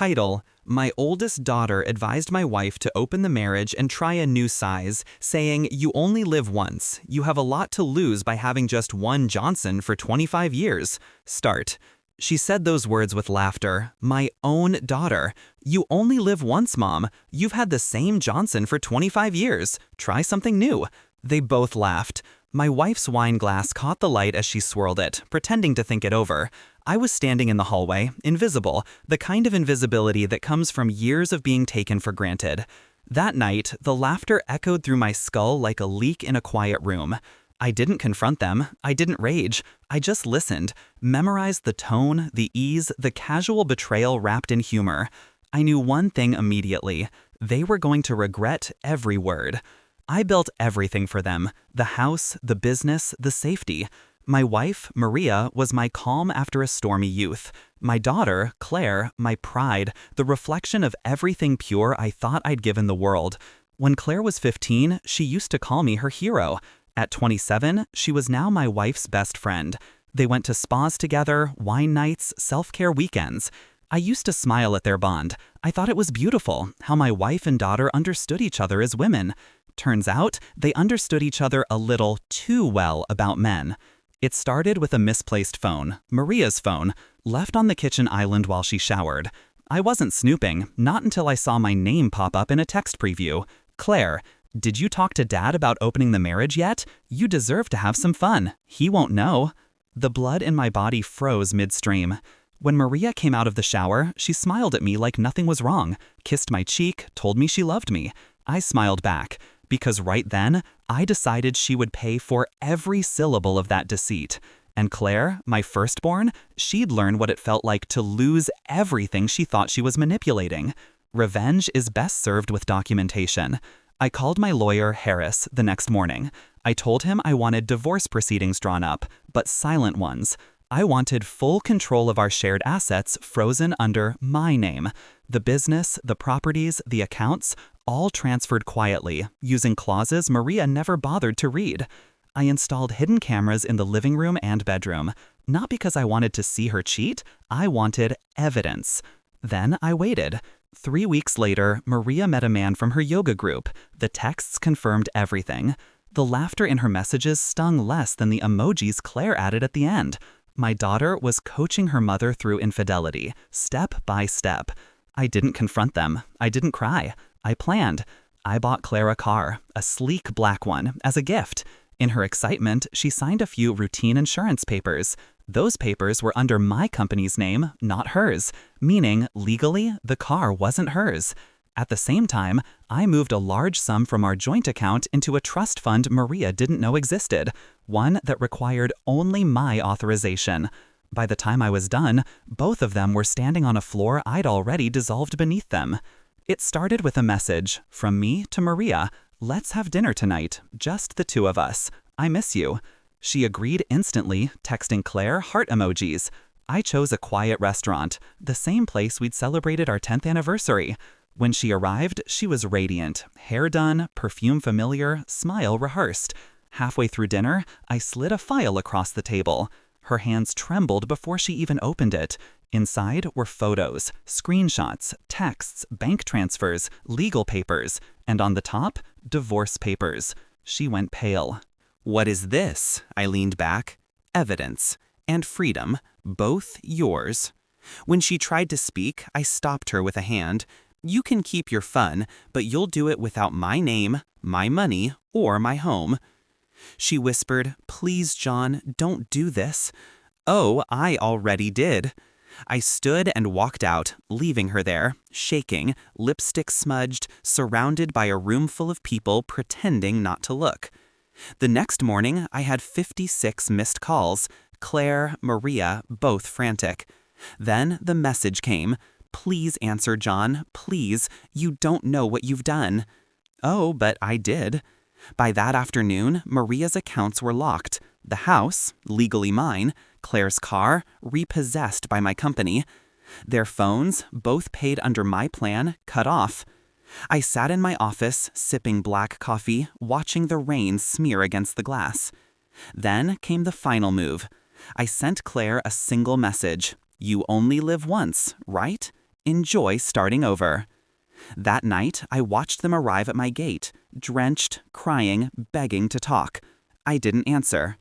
Title: My oldest daughter advised my wife to open the marriage and try a new size, saying, "You only live once. You have a lot to lose by having just one Johnson for 25 years. Start." She said those words with laughter. My own daughter. "You only live once, Mom. You've had the same Johnson for 25 years. Try something new." They both laughed. My wife's wine glass caught the light as she swirled it, pretending to think it over. I was standing in the hallway, invisible, the kind of invisibility that comes from years of being taken for granted. That night, the laughter echoed through my skull like a leak in a quiet room. I didn't confront them. I didn't rage. I just listened, memorized the tone, the ease, the casual betrayal wrapped in humor. I knew one thing immediately. They were going to regret every word. I built everything for them: the house, the business, the safety. My wife, Maria, was my calm after a stormy youth. My daughter, Claire, my pride, the reflection of everything pure I thought I'd given the world. When Claire was 15, she used to call me her hero. At 27, she was now my wife's best friend. They went to spas together, wine nights, self-care weekends. I used to smile at their bond. I thought it was beautiful, how my wife and daughter understood each other as women. Turns out, they understood each other a little too well about men. It started with a misplaced phone, Maria's phone, left on the kitchen island while she showered. I wasn't snooping, not until I saw my name pop up in a text preview. Claire, "Did you talk to Dad about opening the marriage yet? You deserve to have some fun. He won't know." The blood in my body froze midstream. When Maria came out of the shower, she smiled at me like nothing was wrong, kissed my cheek, told me she loved me. I smiled back, because right then, I decided she would pay for every syllable of that deceit. And Claire, my firstborn, she'd learn what it felt like to lose everything she thought she was manipulating. Revenge is best served with documentation. I called my lawyer, Harris, the next morning. I told him I wanted divorce proceedings drawn up, but silent ones. I wanted full control of our shared assets frozen under my name. The business, the properties, the accounts, all transferred quietly, using clauses Maria never bothered to read. I installed hidden cameras in the living room and bedroom. Not because I wanted to see her cheat, I wanted evidence. Then I waited. 3 weeks later, Maria met a man from her yoga group. The texts confirmed everything. The laughter in her messages stung less than the emojis Claire added at the end. My daughter was coaching her mother through infidelity, step by step. I didn't confront them. I didn't cry. I planned. I bought Claire a car, a sleek black one, as a gift. In her excitement, she signed a few routine insurance papers. Those papers were under my company's name, not hers, meaning legally the car wasn't hers. At the same time, I moved a large sum from our joint account into a trust fund Maria didn't know existed, one that required only my authorization. By the time I was done, both of them were standing on a floor I'd already dissolved beneath them. It started with a message from me to Maria. "Let's have dinner tonight, just the two of us. I miss you." She agreed instantly, texting Claire heart emojis. I chose a quiet restaurant, the same place we'd celebrated our 10th anniversary. When she arrived, she was radiant, hair done, perfume familiar, smile rehearsed. Halfway through dinner, I slid a file across the table. Her hands trembled before she even opened it. Inside were photos, screenshots, texts, bank transfers, legal papers, and on the top, divorce papers. She went pale. "What is this?" I leaned back. "Evidence. And freedom. Both yours." When she tried to speak, I stopped her with a hand. "You can keep your fun, but you'll do it without my name, my money, or my home." She whispered, "Please, John, don't do this." "Oh, I already did." I stood and walked out, leaving her there, shaking, lipstick smudged, surrounded by a room full of people pretending not to look. The next morning, I had 56 missed calls, Claire, Maria, both frantic. Then the message came. "Please answer, John, please. You don't know what you've done." Oh, but I did. By that afternoon, Maria's accounts were locked. The house, legally mine, Claire's car, repossessed by my company. Their phones, both paid under my plan, cut off. I sat in my office, sipping black coffee, watching the rain smear against the glass. Then came the final move. I sent Claire a single message. "You only live once, right?" Enjoy starting over. That night, I watched them arrive at my gate, drenched, crying, begging to talk. I didn't answer.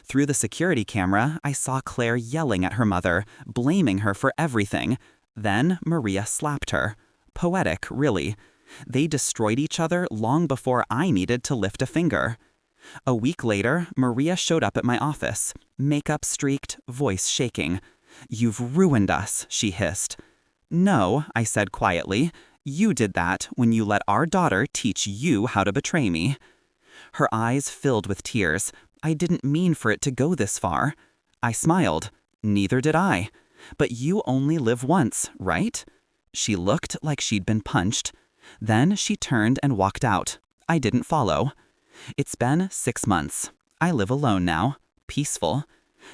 Through the security camera, I saw Claire yelling at her mother, blaming her for everything. Then Maria slapped her. Poetic, really. They destroyed each other long before I needed to lift a finger. A week later, Maria showed up at my office, makeup streaked, voice shaking. "You've ruined us," she hissed. "No," I said quietly. "You did that when you let our daughter teach you how to betray me." Her eyes filled with tears. I didn't mean for it to go this far. I smiled. Neither did I. But you only live once, right? She looked like she'd been punched. Then she turned and walked out. I didn't follow. It's been 6 months. I live alone now. Peaceful.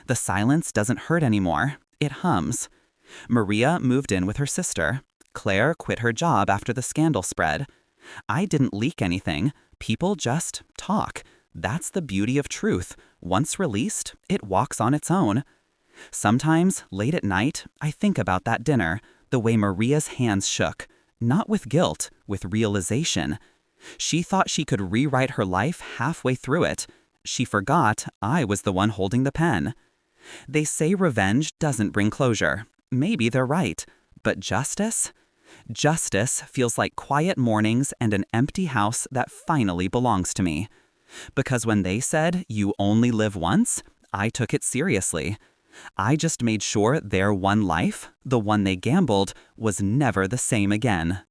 The silence doesn't hurt anymore. It hums. Maria moved in with her sister. Claire quit her job after the scandal spread. I didn't leak anything. People just talk. That's the beauty of truth. Once released, it walks on its own. Sometimes, late at night, I think about that dinner, the way Maria's hands shook. Not with guilt, with realization. She thought she could rewrite her life halfway through it. She forgot I was the one holding the pen. They say revenge doesn't bring closure. Maybe they're right. But justice? Justice feels like quiet mornings and an empty house that finally belongs to me. Because when they said, "You only live once," I took it seriously. I just made sure their one life, the one they gambled, was never the same again.